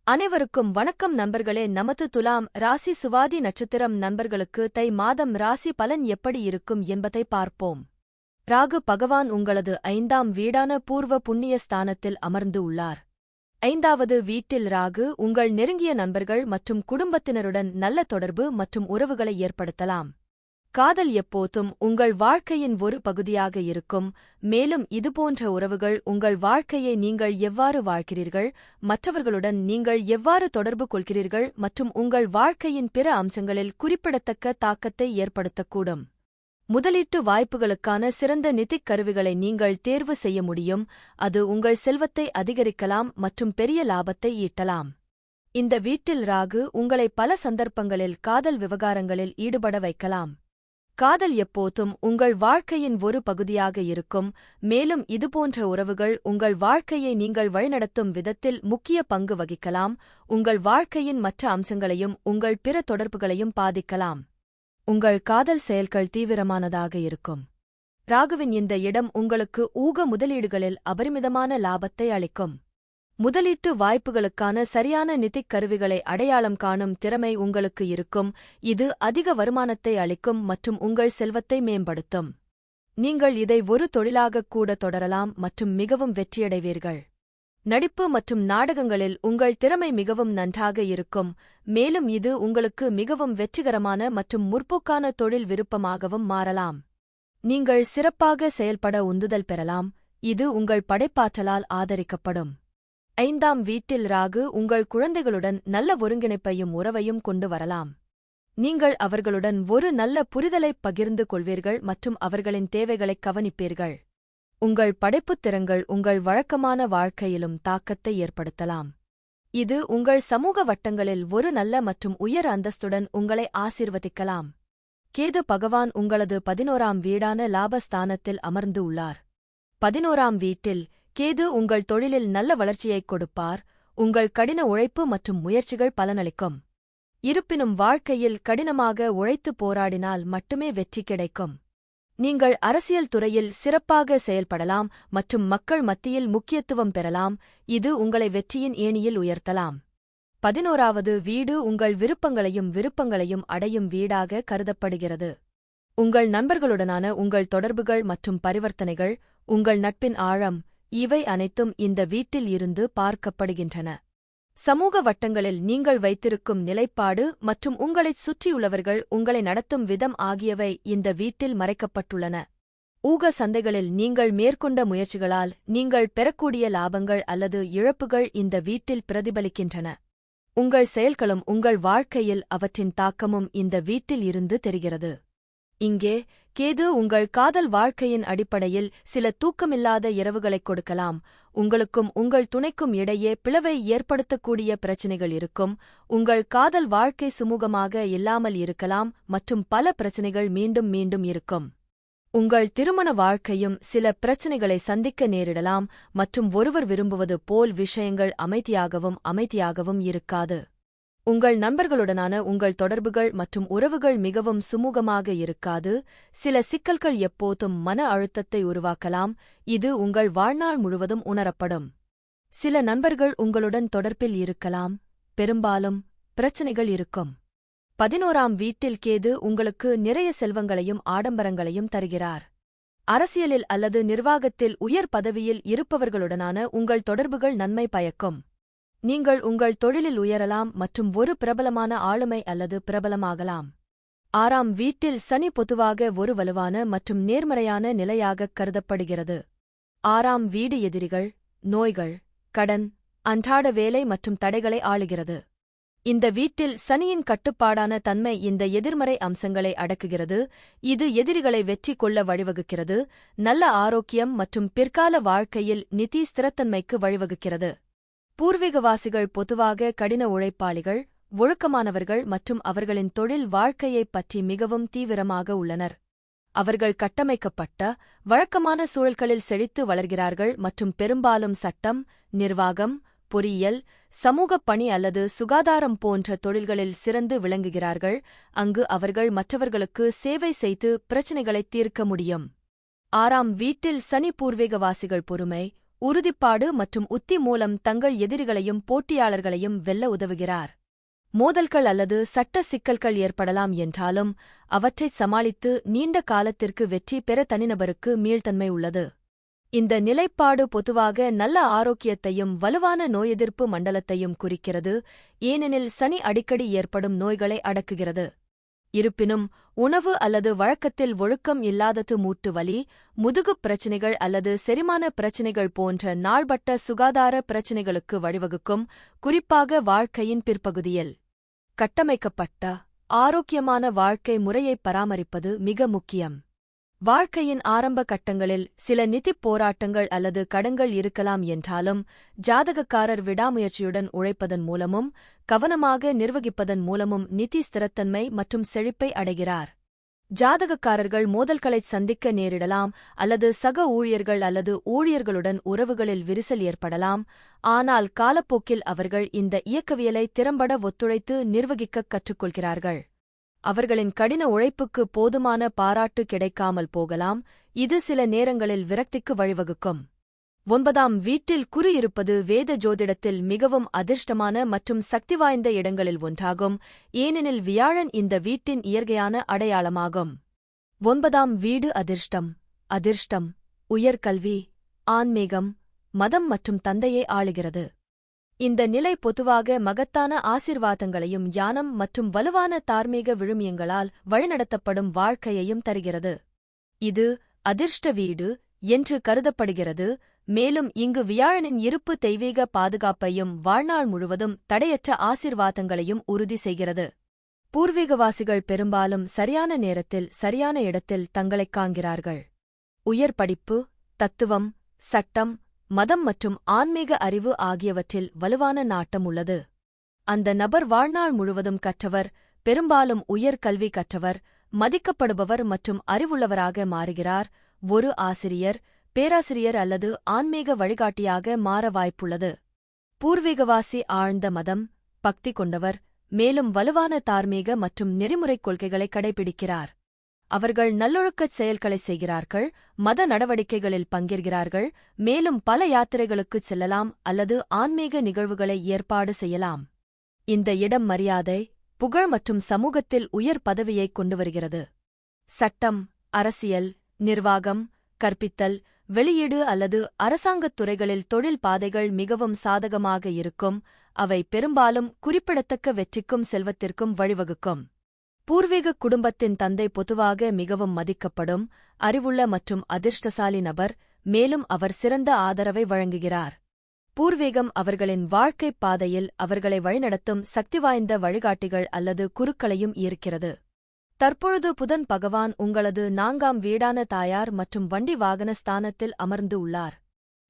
அனைவருக்கும் வணக்கம் நண்பர்களே. நமது துலாம் ராசி சுவாதி நட்சத்திரம் நண்பர்களுக்கு தை மாதம் ராசி பலன் எப்படி இருக்கும் என்பதை பார்ப்போம். ராகு பகவான் உங்களது 5ஆம் வீடான பூர்வ புண்ணிய ஸ்தானத்தில் அமர்ந்து உள்ளார். 5வது வீட்டில் ராகு உங்கள் நெருங்கிய நண்பர்கள் மற்றும் குடும்பத்தினருடன் நல்ல தொடர்பு மற்றும் உறவுகளை ஏற்படுத்தலாம். காதல் எப்போதும் உங்கள் வாழ்க்கையின் ஒரு பகுதியாக இருக்கும், மேலும் இதுபோன்ற உறவுகள் உங்கள் வாழ்க்கையை நீங்கள் எவ்வாறு வாழ்கிறீர்கள், மற்றவர்களுடன் நீங்கள் எவ்வாறு தொடர்பு கொள்கிறீர்கள் மற்றும் உங்கள் வாழ்க்கையின் பிற அம்சங்களில் குறிப்பிடத்தக்க தாக்கத்தை ஏற்படுத்தக்கூடும். முதலீட்டு வாய்ப்புகளுக்கான சிறந்த நிதிக் கருவிகளை நீங்கள் தேர்வு செய்ய முடியும், அது உங்கள் செல்வத்தை அதிகரிக்கலாம் மற்றும் பெரிய லாபத்தை ஈட்டலாம். இந்த வீட்டில் ராகு உங்களை பல சந்தர்ப்பங்களில் காதல் விவகாரங்களில் ஈடுபட வைக்கலாம். காதல் எப்போதும் உங்கள் வாழ்க்கையின் ஒரு பகுதியாக இருக்கும், மேலும் இதுபோன்ற உறவுகள் உங்கள் வாழ்க்கையை நீங்கள் வழிநடத்தும் விதத்தில் முக்கிய பங்கு வகிக்கலாம், உங்கள் வாழ்க்கையின் மற்ற அம்சங்களையும் உங்கள் பிற தொடர்புகளையும் பாதிக்கலாம். உங்கள் காதல் செயல்கள் தீவிரமானதாக இருக்கும். ராகுவின் இந்த இடம் உங்களுக்கு ஊக முதலீடுகளில் அபரிமிதமான லாபத்தை அளிக்கும். முதலீட்டு வாய்ப்புகளுக்கான சரியான நிதிக் கருவிகளை அடையாளம் காணும் திறமை உங்களுக்கு இருக்கும், இது அதிக வருமானத்தை அளிக்கும் மற்றும் உங்கள் செல்வத்தை மேம்படுத்தும். நீங்கள் இதை ஒரு தொழிலாகக் கூட தொடரலாம் மற்றும் மிகவும் வெற்றியடைவீர்கள். நடிப்பு மற்றும் நாடகங்களில் உங்கள் திறமை மிகவும் நன்றாக இருக்கும், மேலும் இது உங்களுக்கு மிகவும் வெற்றிகரமான மற்றும் முற்போக்கான தொழில் விருப்பமாகவும் மாறலாம். நீங்கள் சிறப்பாக செயல்பட உந்துதல் பெறலாம், இது உங்கள் படைப்பாற்றலால் ஆதரிக்கப்படும். 5ஆம் வீட்டில் ராகு உங்கள் குழந்தைகளுடன் நல்ல ஒருங்கிணைப்பையும் உறவையும் கொண்டு வரலாம். நீங்கள் அவர்களுடன் ஒரு நல்ல புரிதலைப் பகிர்ந்து கொள்வீர்கள் மற்றும் அவர்களின் தேவைகளைக் கவனிப்பீர்கள். உங்கள் படைப்புத் திறன்கள் உங்கள் வழக்கமான வாழ்க்கையிலும் தாக்கத்தை ஏற்படுத்தலாம். இது உங்கள் சமூக வட்டங்களில் ஒரு நல்ல மற்றும் உயர் அந்தஸ்துடன் உங்களை ஆசீர்வதிக்கலாம். கேது பகவான் உங்களது 11ஆம் வீடான லாபஸ்தானத்தில் அமர்ந்து உள்ளார். 11ஆம் வீட்டில் கேது உங்கள் தொழிலில் நல்ல வளர்ச்சியைக் கொடுப்பார், உங்கள் கடின உழைப்பு மற்றும் முயற்சிகள் பலனளிக்கும். இருப்பினும் வாழ்க்கையில் கடினமாக உழைத்து போராடினால் மட்டுமே வெற்றி கிடைக்கும். நீங்கள் அரசியல் துறையில் சிறப்பாக செயல்படலாம் மற்றும் மக்கள் மத்தியில் முக்கியத்துவம் பெறலாம், இது உங்களை வெற்றியின் ஏணியில் உயர்த்தலாம். 11வது வீடு உங்கள் விருப்பங்களையும் அடையும் வீடாக கருதப்படுகிறது. உங்கள் நண்பர்களுடனான உங்கள் தொடர்புகள் மற்றும் பரிவர்த்தனைகள், உங்கள் நட்பின் ஆழம், இவை அனைத்தும் இந்த வீட்டில் இருந்து பார்க்கப்படுகின்றன. சமூக வட்டங்களில் நீங்கள் வைத்திருக்கும் நிலைப்பாடு மற்றும் உங்களைச் சுற்றியுள்ளவர்கள் உங்களை நடத்தும் விதம் ஆகியவை இந்த வீட்டில் மறைக்கப்பட்டுள்ளன. ஊக சந்தைகளில் நீங்கள் மேற்கொண்ட முயற்சிகளால் நீங்கள் பெறக்கூடிய லாபங்கள் அல்லது இழப்புகள் இந்த வீட்டில் பிரதிபலிக்கின்றன. உங்கள் செயல்களும் உங்கள் வாழ்க்கையில் அவற்றின் தாக்கமும் இந்த வீட்டில் இருந்து தெரிகிறது. இங்கே கேது உங்கள் காதல் வாழ்க்கையின் அடிப்படையில் சில தூக்கமில்லாத இரவுகளைக் கொடுக்கலாம், உங்களுக்கும் உங்கள் துணைக்கும் இடையே பிளவை ஏற்படுத்தக்கூடிய பிரச்சினைகள் இருக்கும், உங்கள் காதல் வாழ்க்கை சுமூகமாக இல்லாமல் இருக்கலாம் மற்றும் பல பிரச்சினைகள் மீண்டும் மீண்டும் இருக்கும். உங்கள் திருமண வாழ்க்கையும் சில பிரச்சினைகளை சந்திக்க நேரிடலாம் மற்றும் ஒருவர் விரும்புவது போல் விஷயங்கள் அமைதியாகவும் இருக்காது. உங்கள் நண்பர்களுடனான உங்கள் தொடர்புகள் மற்றும் உறவுகள் மிகவும் சுமூகமாக இருக்காது, சில சிக்கல்கள் எப்போதும் மன அழுத்தத்தை உருவாக்கலாம், இது உங்கள் வாழ்நாள் முழுவதும் உணரப்படும். சில நண்பர்கள் உங்களுடன் தொடர்பில் இருக்கலாம், பெரும்பாலும் பிரச்சினைகள் இருக்கும். 11ஆம் வீட்டில் கேது உங்களுக்கு நிறைய செல்வங்களையும் ஆடம்பரங்களையும் தருகிறார். அரசியலில் அல்லது நிர்வாகத்தில் உயர் பதவியில் இருப்பவர்களுடனான உங்கள் தொடர்புகள் நன்மை பயக்கும். நீங்கள் உங்கள் தொழிலில் உயரலாம் மற்றும் ஒரு பிரபலமான ஆளுமை அல்லது பிரபலமாகலாம். 6ஆம் வீட்டில் சனி பொதுவாக ஒரு வலுவான மற்றும் நேர்மறையான நிலையாகக் கருதப்படுகிறது. 6ஆம் வீடு எதிரிகள், நோய்கள், கடன், அன்றாட வேலை மற்றும் தடைகளை ஆளுகிறது. இந்த வீட்டில் சனியின் கட்டுப்பாடான தன்மை இந்த எதிர்மறை அம்சங்களை அடக்குகிறது, இது எதிரிகளை வெற்றி கொள்ள வழிவகுக்கிறது, நல்ல ஆரோக்கியம் மற்றும் பிற்கால வாழ்க்கையில் நிதி ஸ்திரத்தன்மைக்கு வழிவகுக்கிறது. பூர்வீகவாசிகள் பொதுவாக கடின உழைப்பாளிகள், ஒழுக்கமானவர்கள் மற்றும் அவர்களின் தொழில் வாழ்க்கையைப் பற்றி மிகவும் தீவிரமாக உள்ளனர். அவர்கள் கட்டமைக்கப்பட்ட, வழக்கமான சூழல்களில் செழித்து வளர்கிறார்கள் மற்றும் பெரும்பாலும் சட்டம், நிர்வாகம், பொறியியல், சமூகப் பணி அல்லது சுகாதாரம் போன்ற தொழில்களில் சிறந்து விளங்குகிறார்கள், அங்கு அவர்கள் மற்றவர்களுக்கு சேவை செய்து பிரச்சினைகளைத் தீர்க்க முடியும். 6ஆம் வீட்டில் சனி பூர்வீகவாசிகள் பொறுமை, உறுதிப்பாடு மற்றும் உத்தி மூலம் தங்கள் எதிரிகளையும் போட்டியாளர்களையும் வெல்ல உதவுகிறார். மோதல்கள் அல்லது சட்ட சிக்கல்கள் ஏற்படலாம் என்றாலும் அவற்றைச் சமாளித்து நீண்ட காலத்திற்கு வெற்றி பெற தனிநபருக்கு மீள்தன்மை உள்ளது. இந்த நிலைப்பாடு பொதுவாக நல்ல ஆரோக்கியத்தையும் வலுவான நோயெதிர்ப்பு மண்டலத்தையும் குறிக்கிறது, ஏனெனில் சனி அடிக்கடி ஏற்படும் நோய்களை அடக்குகிறது. இருப்பினும் உணவு அல்லது வழக்கத்தில் ஒழுக்கம் இல்லாதது மூட்டு வலி, முதுகுப் பிரச்சினைகள் அல்லது செரிமான பிரச்சினைகள் போன்ற நாள்பட்ட சுகாதார பிரச்சினைகளுக்கு வழிவகுக்கும், குறிப்பாக வாழ்க்கையின் பிற்பகுதியில். கட்டமைக்கப்பட்ட ஆரோக்கியமான வாழ்க்கை முறையை பராமரிப்பது மிக முக்கியம். வாழ்க்கையின் ஆரம்ப கட்டங்களில் சில நிதிப் போராட்டங்கள் அல்லது கடன்கள் இருக்கலாம் என்றாலும் ஜாதகக்காரர் விடாமுயற்சியுடன் உழைப்பதன் மூலமும் கவனமாக நிர்வகிப்பதன் மூலமும் நிதி ஸ்திரத்தன்மை மற்றும் செழிப்பை அடைகிறார். ஜாதகக்காரர்கள் மோதல்களைச் சந்திக்க நேரிடலாம் அல்லது சக ஊழியர்கள் அல்லது ஊழியர்களுடன் உறவுகளில் விரிசல் ஏற்படலாம், ஆனால் காலப்போக்கில் அவர்கள் இந்த இயக்கவியலை திறம்பட ஒத்துழைத்து நிர்வகிக்கக் கற்றுக்கொள்கிறார்கள். அவர்களின் கடின உழைப்புக்கு போதுமான பாராட்டு கிடைக்காமல் போகலாம், இது சில நேரங்களில் விரக்திக்கு வழிவகுக்கும். 9ஆம் வீட்டில் குறி இருப்பது வேத ஜோதிடத்தில் மிகவும் அதிர்ஷ்டமான மற்றும் சக்திவாய்ந்த இடங்களில் ஒன்றாகும், ஏனெனில் வியாழன் இந்த வீட்டின் இயற்கையான அடையாளமாகும். 9ஆம் வீடு அதிர்ஷ்டம், உயர்கல்வி, ஆன்மீகம், மதம் மற்றும் தந்தையை ஆளுகிறது. இந்த நிலை பொதுவாக மகத்தான ஆசீர்வாதங்களையும் ஞானம் மற்றும் வலுவான தார்மீக விழுமியங்களால் வழிநடத்தப்படும் வாழ்க்கையையும் தருகிறது. இது அதிர்ஷ்ட வீடு என்று கருதப்படுகிறது, மேலும் இங்கு வியாழனின் இருப்பு தெய்வீக பாதுகாப்பையும் வாழ்நாள் முழுவதும் தடையற்ற ஆசீர்வாதங்களையும் உறுதி செய்கிறது. பூர்வீகவாசிகள் பெரும்பாலும் சரியான நேரத்தில் சரியான இடத்தில் தங்களைக் காண்கிறார்கள். உயர் படிப்பு, தத்துவம், சட்டம், மதம் மற்றும் ஆன்மீக அறிவு ஆகியவற்றில் வலுவான நாட்டம் உள்ளது. அந்த நபர் வாழ்நாள் முழுவதும் கற்றவர், பெரும்பாலும் உயர் கல்வி கற்றவர், மதிக்கப்படுபவர் மற்றும் அறிவுள்ளவராக மாறுகிறார். ஒரு ஆசிரியர், பேராசிரியர் அல்லது ஆன்மீக வழிகாட்டியாக மாற வாய்ப்புள்ளது. பூர்வீகவாசி ஆழ்ந்த மதம், பக்தி கொண்டவர், மேலும் வலுவான தார்மீக மற்றும் நெறிமுறைக் கொள்கைகளை கடைபிடிக்கிறார். அவர்கள் நல்லொழுக்கச் செயல்களை செய்கிறார்கள், மத நடவடிக்கைகளில் பங்கேற்கிறார்கள், மேலும் பல யாத்திரைகளுக்குச் செல்லலாம் அல்லது ஆன்மீக நிகழ்வுகளை ஏற்பாடு செய்யலாம். இந்த இடம் மரியாதை, புகழ் மற்றும் சமூகத்தில் உயர் பதவியைக் கொண்டுவருகிறது. சட்டம், அரசியல், நிர்வாகம், கற்பித்தல், வெளியீடு அல்லது அரசாங்கத் துறைகளில் தொழில் பாதைகள் மிகவும் சாதகமாக இருக்கும், அவை பெரும்பாலும் குறிப்பிடத்தக்க வெற்றிக்கும் செல்வத்திற்கும் வழிவகுக்கும். பூர்வீக குடும்பத்தின் தந்தை பொதுவாக மிகவும் மதிக்கப்படும், அறிவுள்ள மற்றும் அதிர்ஷ்டசாலி நபர், மேலும் அவர் சிறந்த ஆதரவை வழங்குகிறார். பூர்வீகம் அவர்களின் வாழ்க்கைப் பாதையில் அவர்களை வழிநடத்தும் சக்திவாய்ந்த வழிகாட்டிகள் அல்லது குருக்களையும் ஈர்க்கிறது. தற்பொழுது புதன் பகவான் உங்களது 4ஆம் வீடான தாயார் மற்றும் வண்டி வாகன ஸ்தானத்தில் அமர்ந்து உள்ளார்.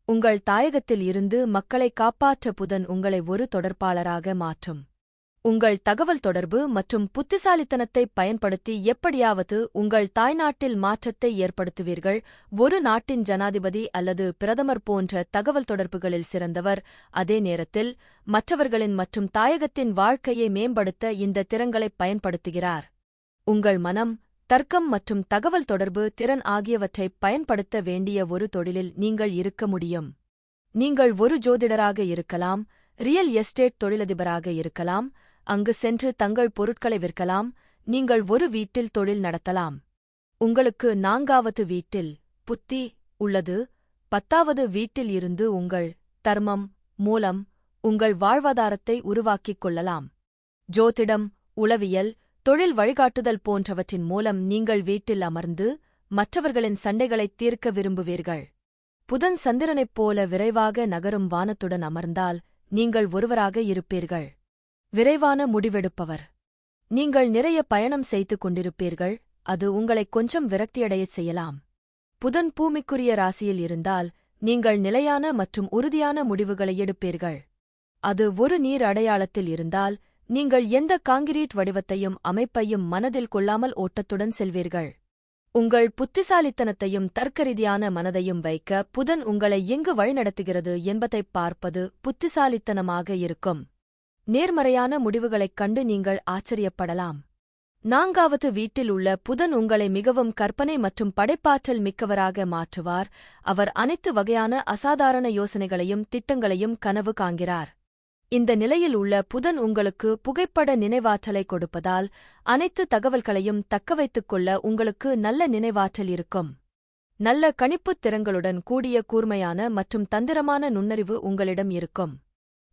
உங்கள் தாயகத்தில் இருந்து மக்களை காப்பாற்ற புதன் உங்களை ஒரு தொடர்பாளராக மாற்றும். உங்கள் தகவல் தொடர்பு மற்றும் புத்திசாலித்தனத்தைப் பயன்படுத்தி எப்படியாவது உங்கள் தாய்நாட்டில் மாற்றத்தை ஏற்படுத்துவீர்கள். ஒரு நாட்டின் ஜனாதிபதி அல்லது பிரதமர் போன்ற தகவல் தொடர்புகளில் சிறந்தவர், அதே நேரத்தில் மற்றவர்களின் மற்றும் தாயகத்தின் வாழ்க்கையை மேம்படுத்த இந்த திறன்களைப் பயன்படுத்துகிறார். உங்கள் மனம், தர்க்கம் மற்றும் தகவல் தொடர்பு திறன் ஆகியவற்றைப் பயன்படுத்த வேண்டிய ஒரு தொழிலில் நீங்கள் இருக்க முடியும். நீங்கள் ஒரு ஜோதிடராக இருக்கலாம், ரியல் எஸ்டேட் தொழிலதிபராக இருக்கலாம், அங்கு சென்று தங்கள் பொருட்களை விற்கலாம், நீங்கள் ஒரு வீட்டில் தொழில் நடத்தலாம். உங்களுக்கு 4ஆவது வீட்டில் புத்தி உள்ளது, 10ஆவது வீட்டில் இருந்து உங்கள் தர்மம் மூலம் உங்கள் வாழ்வாதாரத்தை உருவாக்கிக் கொள்ளலாம். ஜோதிடம், உளவியல், தொழில் வழிகாட்டுதல் போன்றவற்றின் மூலம் நீங்கள் வீட்டில் அமர்ந்து மற்றவர்களின் சண்டைகளைத் தீர்க்க விரும்புவீர்கள். புதன் சந்திரனைப் போல விரைவாக நகரும் வானத்துடன் அமர்ந்தால் நீங்கள் ஒருவராக இருப்பீர்கள். விரைவான முடிவெடுப்பவர். நீங்கள் நிறைய பயணம் செய்து கொண்டிருப்பீர்கள், அது உங்களை கொஞ்சம் விரக்தியடையச் செய்யலாம். புதன் பூமிக்குரிய ராசியில் இருந்தால் நீங்கள் நிலையான மற்றும் உறுதியான முடிவுகளை எடுப்பீர்கள். அது ஒரு நீர் அடையாளத்தில் இருந்தால் நீங்கள் எந்த காங்கிரீட் வடிவத்தையும் அமைப்பையும் மனதில் கொள்ளாமல் ஓட்டத்துடன் செல்வீர்கள். உங்கள் புத்திசாலித்தனத்தையும் தர்க்கரீதியான மனதையும் வைக்க புதன் உங்களை எங்கு வழிநடத்துகிறது என்பதைப் பார்ப்பது புத்திசாலித்தனமாக இருக்கும். நேர்மறையான முடிவுகளைக் கண்டு நீங்கள் ஆச்சரியப்படலாம். நான்காவது வீட்டில் உள்ள புதன் உங்களை மிகவும் கற்பனை மற்றும் படைப்பாற்றல் மிக்கவராக மாற்றுவார். அவர் அனைத்து வகையான அசாதாரண யோசனைகளையும் திட்டங்களையும் கனவு காண்கிறார். இந்த நிலையில் உள்ள புதன் உங்களுக்கு புகைப்பட நினைவாற்றலை கொடுப்பதால் அனைத்து தகவல்களையும் தக்கவைத்துக் கொள்ள உங்களுக்கு நல்ல நினைவாற்றல் இருக்கும். நல்ல கணிப்புத் திறன்களுடன் கூடிய கூர்மையான மற்றும் தந்திரமான நுண்ணறிவு உங்களிடம் இருக்கும்.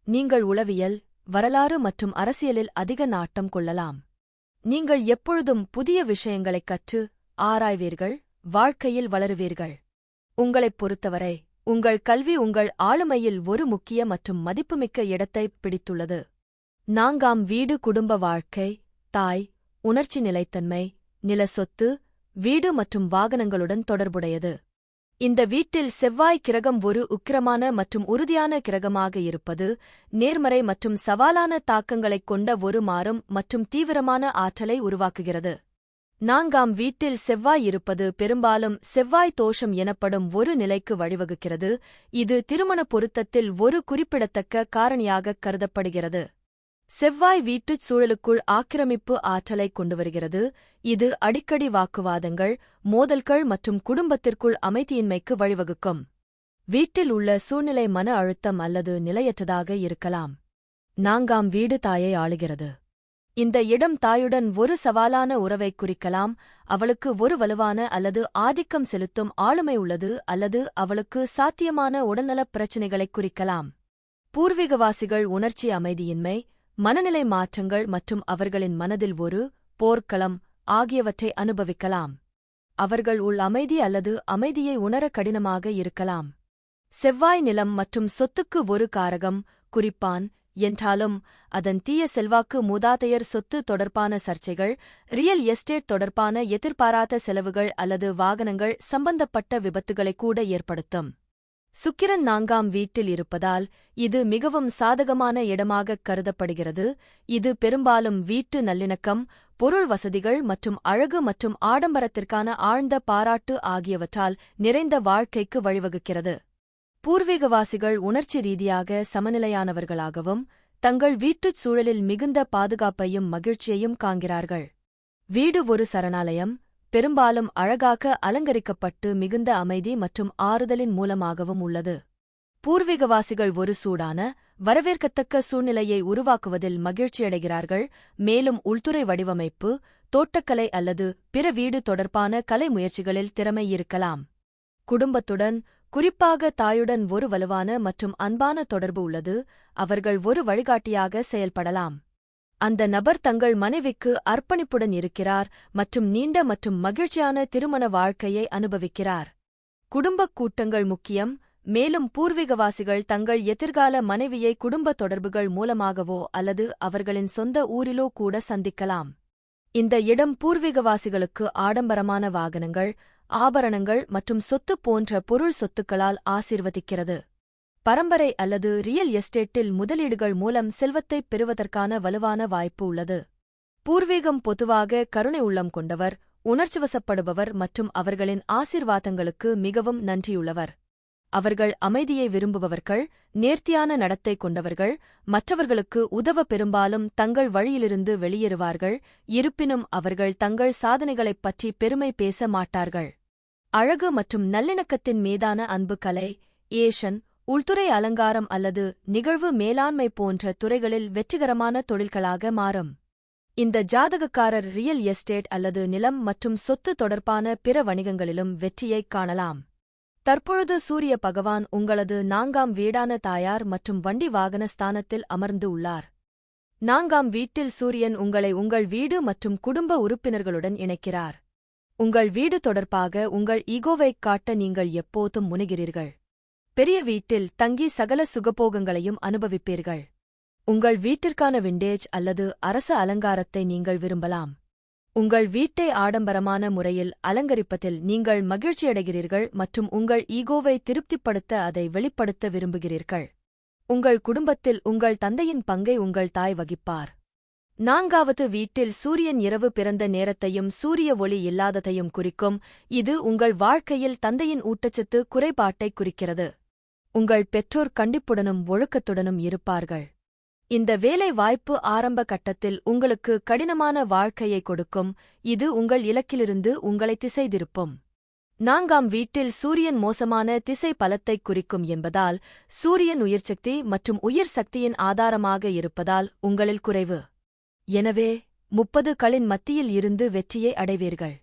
நீங்கள் உளவியல், வரலாறு மற்றும் அரசியலில் அதிக நாட்டம் கொள்ளலாம். நீங்கள் எப்பொழுதும் புதிய விஷயங்களைக் கற்று ஆராய்வீர்கள், வாழ்க்கையில் வளருவீர்கள். உங்களைப் பொறுத்தவரை உங்கள் கல்வி உங்கள் ஆளுமையில் ஒரு முக்கிய மற்றும் மதிப்புமிக்க இடத்தைப் பிடித்துள்ளது. நான்காம் வீடு குடும்ப வாழ்க்கை, தாய், உணர்ச்சி நிலைத்தன்மை, நில சொத்து, வீடு மற்றும் வாகனங்களுடன் தொடர்புடையது. இந்த வீட்டில் செவ்வாய் கிரகம் ஒரு உக்கிரமான மற்றும் உறுதியான கிரகமாக இருப்பது நேர்மறை மற்றும் சவாலான தாக்கங்களைக் கொண்ட ஒரு மாறும் மற்றும் தீவிரமான ஆற்றலை உருவாக்குகிறது. நான்காம் வீட்டில் செவ்வாய் இருப்பது பெரும்பாலும் செவ்வாய் தோஷம் எனப்படும் ஒரு நிலைக்கு வழிவகுக்கிறது. இது திருமண பொருத்தத்தில் ஒரு குறிப்பிடத்தக்க காரணியாகக் கருதப்படுகிறது. செவ்வாய் வீட்டுச் சூழலுக்குள் ஆக்கிரமிப்பு ஆற்றலை கொண்டுவருகிறது. இது அடிக்கடி வாக்குவாதங்கள், மோதல்கள் மற்றும் குடும்பத்திற்குள் அமைதியின்மைக்கு வழிவகுக்கும். வீட்டில் உள்ள சூழ்நிலை மன அழுத்தம் அல்லது நிலையற்றதாக இருக்கலாம். நான்காம் வீடு தாயை ஆளுகிறது. இந்த இடம் தாயுடன் ஒரு சவாலான உறவைக் குறிக்கலாம். அவளுக்கு ஒரு வலுவான அல்லது ஆதிக்கம் செலுத்தும் ஆளுமை உள்ளது அல்லது அவளுக்கு சாத்தியமான உடல்நலப் பிரச்சினைகளைக் குறிக்கலாம். பூர்வீகவாசிகள் உணர்ச்சி அமைதியின்மை, மனநிலை மாற்றங்கள் மற்றும் அவர்களின் மனதில் ஒரு போர்க்களம் ஆகியவற்றை அனுபவிக்கலாம். அவர்கள் உள் அமைதி அல்லது அமைதியை உணர கடினமாக இருக்கலாம். செவ்வாய் நிலம் மற்றும் சொத்துக்கு ஒரு காரகம், குறிப்பான் என்றாலும் அதன் தீய செல்வாக்கு மூதாதையர் சொத்து தொடர்பான சர்ச்சைகள், ரியல் எஸ்டேட் தொடர்பான எதிர்பாராத செலவுகள் அல்லது வாகனங்கள் சம்பந்தப்பட்ட விபத்துகளை கூட ஏற்படுத்தும். சுக்கிரன் நான்காம் வீட்டில் இருப்பதால் இது மிகவும் சாதகமான இடமாகக் கருதப்படுகிறது. இது பெரும்பாலும் வீட்டு நல்லிணக்கம், பொருள் வசதிகள் மற்றும் அழகு மற்றும் ஆடம்பரத்திற்கான ஆழ்ந்த பாராட்டு ஆகியவற்றால் நிறைந்த வாழ்க்கைக்கு வழிவகுக்கிறது. பூர்வீகவாசிகள் உணர்ச்சி ரீதியாக சமநிலையானவர்களாகவும் தங்கள் வீட்டுச் சூழலில் மிகுந்த பாதுகாப்பையும் மகிழ்ச்சியையும் காண்கிறார்கள். வீடு ஒரு சரணாலயம், பெரும்பாலும் அழகாக அலங்கரிக்கப்பட்டு மிகுந்த அமைதி மற்றும் ஆறுதலின் மூலமாகவும் உள்ளது. பூர்வீகவாசிகள் ஒரு சூடான, வரவேற்கத்தக்க சூழ்நிலையை உருவாக்குவதில் மகிழ்ச்சியடைகிறார்கள், மேலும் உள்துறை வடிவமைப்பு, தோட்டக்கலை அல்லது பிற வீடு தொடர்பான கலை முயற்சிகளில் திறமை இருக்கலாம். குடும்பத்துடன், குறிப்பாக தாயுடன் ஒரு வலுவான மற்றும் அன்பான தொடர்பு உள்ளது. அவர்கள் ஒரு வழிகாட்டியாக செயல்படலாம். அந்த நபர் தங்கள் மனைவிக்கு அர்ப்பணிப்புடன் இருக்கிறார் மற்றும் நீண்ட மற்றும் மகிழ்ச்சியான திருமண வாழ்க்கையை அனுபவிக்கிறார். குடும்பக் கூட்டங்கள் முக்கியம், மேலும் பூர்வீகவாசிகள் தங்கள் எதிர்கால மனைவியை குடும்ப தொடர்புகள் மூலமாகவோ அல்லது அவர்களின் சொந்த ஊரிலோ கூட சந்திக்கலாம். இந்த இடம் பூர்வீகவாசிகளுக்கு ஆடம்பரமான வாகனங்கள், ஆபரணங்கள் மற்றும் சொத்து போன்ற பொருள் சொத்துக்களால் ஆசீர்வதிக்கிறது. பரம்பரை அல்லது ரியல் எஸ்டேட்டில் முதலீடுகள் மூலம் செல்வத்தைப் பெறுவதற்கான வலுவான வாய்ப்பு உள்ளது. பூர்வீகம் பொதுவாக கருணை உள்ளம் கொண்டவர், உணர்ச்சிவசப்படுபவர் மற்றும் அவர்களின் ஆசீர்வாதங்களுக்கு மிகவும் நன்றியுள்ளவர். அவர்கள் அமைதியை விரும்புபவர்கள், நேர்த்தியான நடத்தை கொண்டவர்கள், மற்றவர்களுக்கு உதவ பெரும்பாலும் தங்கள் வழியிலிருந்து வெளியேறுவார்கள். இருப்பினும் அவர்கள் தங்கள் சாதனைகளைப் பற்றி பெருமை பேச மாட்டார்கள். அழகு மற்றும் நல்லிணக்கத்தின் மீதான அன்பு கலை, ஏஷன், உள்துறை அலங்காரம் அல்லது நிகழ்வு மேலாண்மை போன்ற துறைகளில் வெற்றிகரமான தொழில்களாக மாறும். இந்த ஜாதகக்காரர் ரியல் எஸ்டேட் அல்லது நிலம் மற்றும் சொத்து தொடர்பான பிற வணிகங்களிலும் வெற்றியைக் காணலாம். தற்பொழுது சூரிய பகவான் உங்களது நான்காம் வீடான தாயார் மற்றும் வண்டி வாகன ஸ்தானத்தில் அமர்ந்து உள்ளார். நான்காம் வீட்டில் சூரியன் உங்களை உங்கள் வீடு மற்றும் குடும்ப உறுப்பினர்களுடன் இணைக்கிறார். உங்கள் வீடு தொடர்பாக உங்கள் ஈகோவைக் காட்ட நீங்கள் எப்போதும் முனைகிறீர்கள். பெரிய வீட்டில் தங்கி சகல சுகபோகங்களையும் அனுபவிப்பீர்கள். உங்கள் வீட்டிற்கான விண்டேஜ் அல்லது அரச அலங்காரத்தை நீங்கள் விரும்பலாம். உங்கள் வீட்டை ஆடம்பரமான முறையில் அலங்கரிப்பதில் நீங்கள் மகிழ்ச்சியடைகிறீர்கள் மற்றும் உங்கள் ஈகோவை திருப்திப்படுத்த அதை வெளிப்படுத்த விரும்புகிறீர்கள். உங்கள் குடும்பத்தில் உங்கள் தந்தையின் பங்கை உங்கள் தாய் வகிப்பார். நான்காவது வீட்டில் சூரியன் இரவு பிறந்த நேரத்தையும் சூரிய ஒளி இல்லாததையும் குறிக்கும். இது உங்கள் வாழ்க்கையில் தந்தையின் ஊட்டச்சத்து குறைபாட்டைக் குறிக்கிறது. உங்கள் பெற்றோர் கண்டிப்புடனும் ஒழுக்கத்துடனும் இருப்பார்கள். இந்த வேலை வாய்ப்பு ஆரம்ப கட்டத்தில் உங்களுக்கு கடினமான வாழ்க்கையை கொடுக்கும், இது உங்கள் இலக்கிலிருந்து உங்களை திசைதிருப்பும். 4ஆம் வீட்டில் சூரியன் மோசமான திசை பலத்தைக் குறிக்கும் என்பதால், சூரியன் உயிர்சக்தி மற்றும் உயிர் சக்தியின் ஆதாரமாக இருப்பதால் உங்களில் குறைவு. எனவே 30களின் மத்தியில் இருந்து வெற்றியை அடைவீர்கள்.